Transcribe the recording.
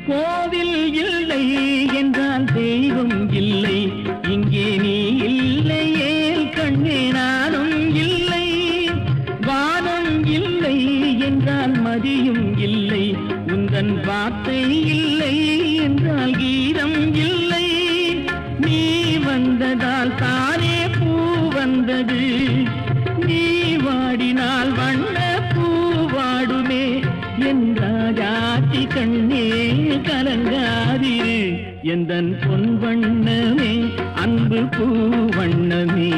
கோவில் இல்லை என்றால் தெய்வம் இல்லை, இங்கே நீ இல்லையே கண்ணே நானும் இல்லை. வானம் இல்லை என்றால் மதியும் இல்லை, உந்தன் வார்த்தை இல்லை என்றால் கீதம் இல்லை. நீ வந்ததால் தானே பூ வந்தது, நீ வாடினால் வண்ண பூ வாடுமே. என் ராஜாத்தி கண்ணே கலங்காதிரு, எந்தன் பொன் வண்ணமே அன்பு பூ வண்ணமே.